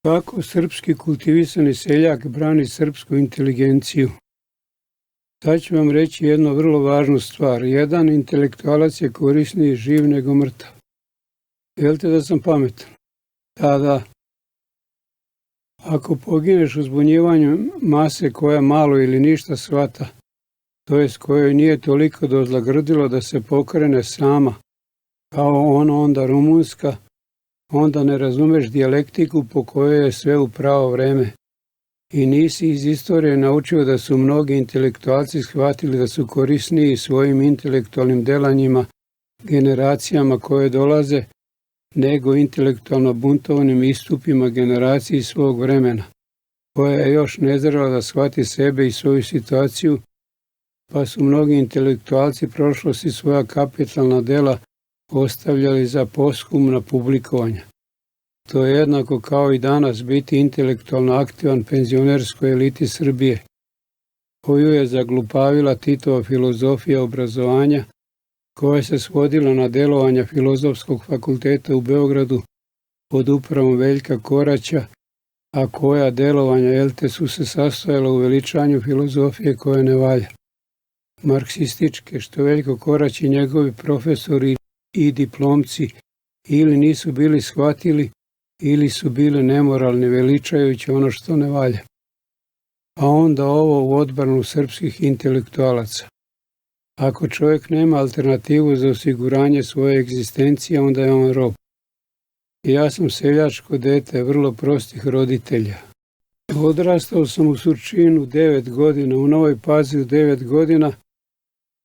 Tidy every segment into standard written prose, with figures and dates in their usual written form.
Kako srpski kultivisani seljak brani srpsku inteligenciju? Sad ću vam reći jednu vrlo važnu stvar. Jedan intelektualac je korisniji živ nego mrtav. Jel'te da sam pametan? Da. Ako pogineš u zbunjivanju mase koja malo ili ništa shvata, to jest kojoj nije toliko dozlagrdilo da se pokrene sama, kao onda rumunska, onda ne razumeš dijalektiku po kojoj je sve u pravo vreme. I nisi iz istorije naučio da su mnogi intelektualci shvatili da su korisniji svojim intelektualnim delanjima, generacijama koje dolaze, nego intelektualno buntovanim istupima generaciji svog vremena, koja je još nezrela da shvati sebe i svoju situaciju, pa su mnogi intelektualci prošlosti svoja kapitalna dela ostavljali za posthumna publikovanja. To je jednako kao i danas biti intelektualno aktivan penzionerskoj eliti Srbije, koju je zaglupavila Titova filozofija obrazovanja, koja se svodila na delovanja Filozofskog fakulteta u Beogradu pod upravom Veljka Koraća, a koja delovanja su se sastojala u veličanju filozofije koja ne valja. Marksističke, što Veljko Korać i njegovi profesori i diplomci ili nisu bili shvatili ili su bili nemoralni veličajući ono što ne valja. A onda ovo u odbranu srpskih intelektualaca. Ako čovjek nema alternativu za osiguranje svoje egzistencije, onda je on rob. Ja sam seljačko dete vrlo prostih roditelja. Odrastao sam u Surčinu 9 godina, u Novoj Paziju 9 godina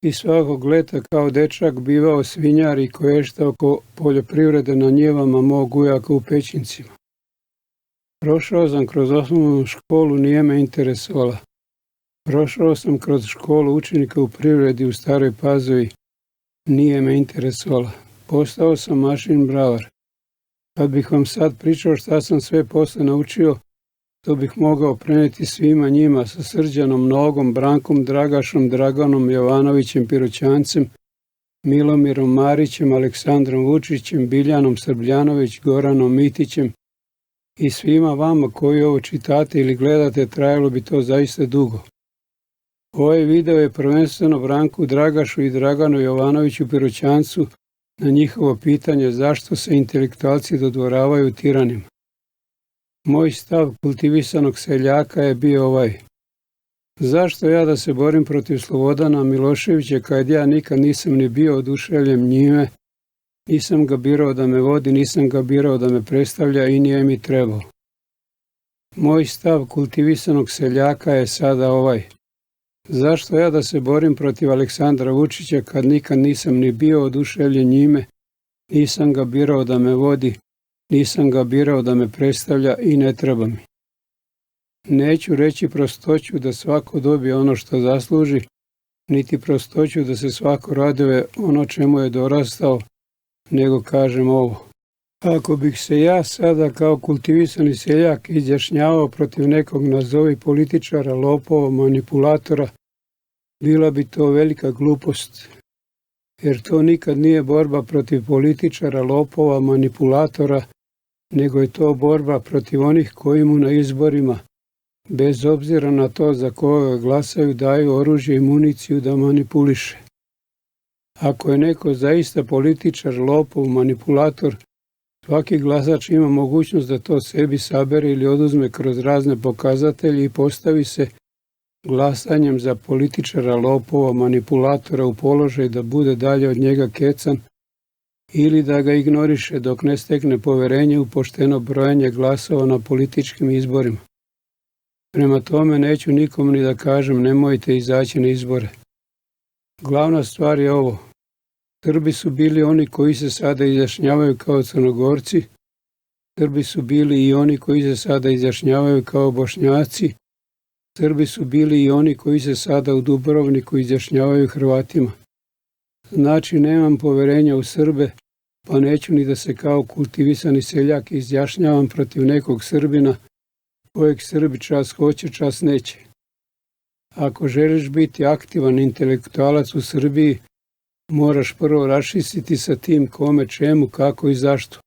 i svakog leta kao dečak bivao svinjar i koješta oko poljoprivrede na njivama mog ujaka u Pećincima. Prošao sam kroz osnovnu školu, nije me interesovala. Prošao sam kroz školu učenika u privredi u Staroj Pazovi, nije me interesovala. Postao sam mašin bravar. Kad bih vam sad pričao šta sam sve posle naučio, to bih mogao preneti svima njima sa Srđanom Nogom, Brankom Dragašom, Draganom Jovanovićem Piroćancem, Milomirom Marićem, Aleksandrom Vučićem, Biljanom Srbljanović, Goranom Mitićem i svima vama koji ovo čitate ili gledate, trajalo bi to zaista dugo. Ovaj video je prvenstveno Branku Dragašu i Draganu Jovanoviću Piroćancu na njihovo pitanje zašto se intelektualci dodvoravaju tiranima. Moj stav kultivisanog seljaka je bio ovaj. Zašto ja da se borim protiv Slobodana Miloševića kad ja nikad nisam ni bio oduševljen njime, nisam ga birao da me vodi, nisam ga birao da me predstavlja i nije mi trebao. Moj stav kultivisanog seljaka je sada ovaj. Zašto ja da se borim protiv Aleksandra Vučića kad nikad nisam ni bio oduševljen njime, nisam ga birao da me vodi, nisam ga birao da me predstavlja i ne treba mi. Neću reći prostoću da svako dobije ono što zasluži, niti prostoću da se svako raduje ono čemu je dorastao, nego kažem ovo. Ako bih se ja sada kao kultivisani seljak izjašnjavao protiv nekog nazovi političara, lopova, manipulatora, bila bi to velika glupost, jer to nikad nije borba protiv političara, lopova, manipulatora, nego je to borba protiv onih koji mu na izborima, bez obzira na to za koga glasaju, daju oružje i municiju da manipuliše. Ako je neko zaista političar, lopov, manipulator, svaki glasač ima mogućnost da to sebi sabere ili oduzme kroz razne pokazatelje i postavi se glasanjem za političara, lopova, manipulatora u položaj da bude dalje od njega kecan ili da ga ignoriše dok ne stekne poverenje u pošteno brojanje glasova na političkim izborima. Prema tome neću nikom ni da kažem nemojte izaći na izbore. Glavna stvar je ovo. Srbi su bili oni koji se sada izjašnjavaju kao Crnogorci, Srbi su bili i oni koji se sada izjašnjavaju kao Bošnjaci, Srbi su bili i oni koji se sada u Dubrovniku izjašnjavaju Hrvatima. Znači nemam poverenja u Srbe, pa neću ni da se kao kultivisani seljak izjašnjavam protiv nekog Srbina, kojeg Srbi čas hoće, čas neće. Ako želiš biti aktivan intelektualac u Srbiji, moraš prvo raščistiti sa tim kome, čemu, kako i zašto.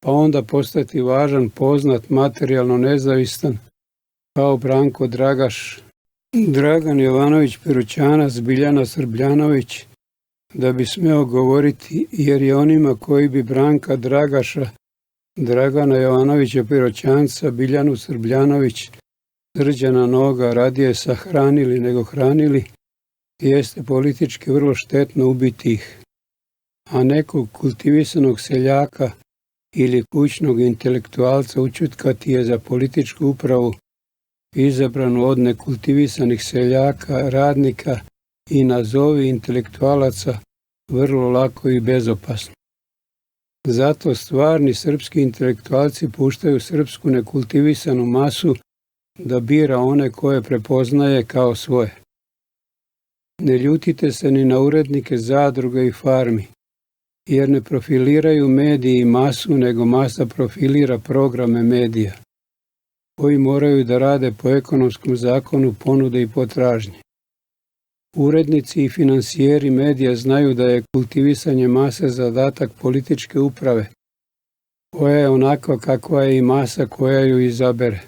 pa onda postati važan, poznat, materijalno nezavistan, kao Branko Dragaš, Dragan Jovanović Perućanac, Biljana Srbljanović, da bi smeo govoriti, jer je onima koji bi Branka Dragaša, Dragana Jovanovića Perućanca, Biljanu Srbljanović, Srđana Noga radije sahranili nego hranili, jeste politički vrlo štetno ubiti ih. A nekog kultivisanog seljaka ili kućnog intelektualca učutkati je za političku upravu izabranu od nekultivisanih seljaka, radnika i nazovi intelektualaca vrlo lako i bezopasno. Zato stvarni srpski intelektualci puštaju srpsku nekultivisanu masu da bira one koje prepoznaje kao svoje. Ne ljutite se ni na urednike zadruga i farmi, jer ne profiliraju mediji i masu, nego masa profilira programe medija, koji moraju da rade po ekonomskom zakonu ponude i potražnje. Urednici i finansijeri medija znaju da je kultivisanje mase zadatak političke uprave, koja je onakva kakva je i masa koja ju izabere.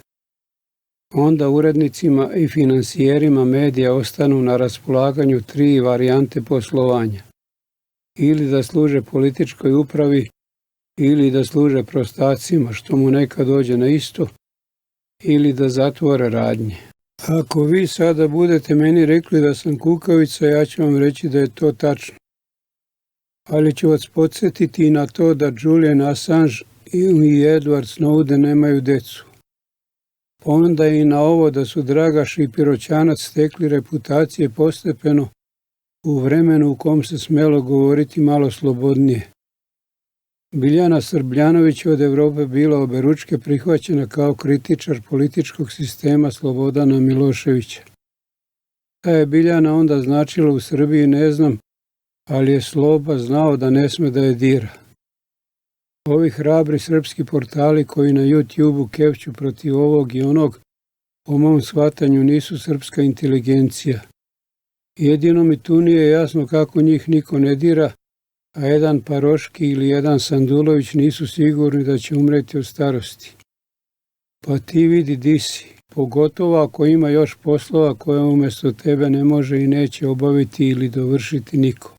Onda urednicima i finansijerima medija ostanu na raspolaganju 3 varijante poslovanja. Ili da služe političkoj upravi, ili da služe prostacima, što mu nekad dođe na isto, ili da zatvore radnje. Ako vi sada budete meni rekli da sam kukavica, ja ću vam reći da je to tačno. Ali ću vas podsjetiti i na to da Julian Assange i Edward Snowden nemaju decu. Pa onda i na ovo da su Dragaš i Perućanac stekli reputacije postepeno u vremenu u kom se smelo govoriti malo slobodnije. Biljana Srbljanović od Evrope bila oberučke prihvaćena kao kritičar političkog sistema Slobodana Miloševića. Šta je Biljana onda značila u Srbiji ne znam, ali je Sloba znao da ne sme da je dira. Ovi hrabri srpski portali koji na YouTube-u kevću protiv ovog i onog, po mom shvatanju nisu srpska inteligencija. Jedino mi tu nije jasno kako njih niko ne dira, a jedan Paroški ili jedan Sandulović nisu sigurni da će umreti od starosti. Pa ti vidi di si, pogotovo ako ima još poslova koje umjesto tebe ne može i neće obaviti ili dovršiti niko.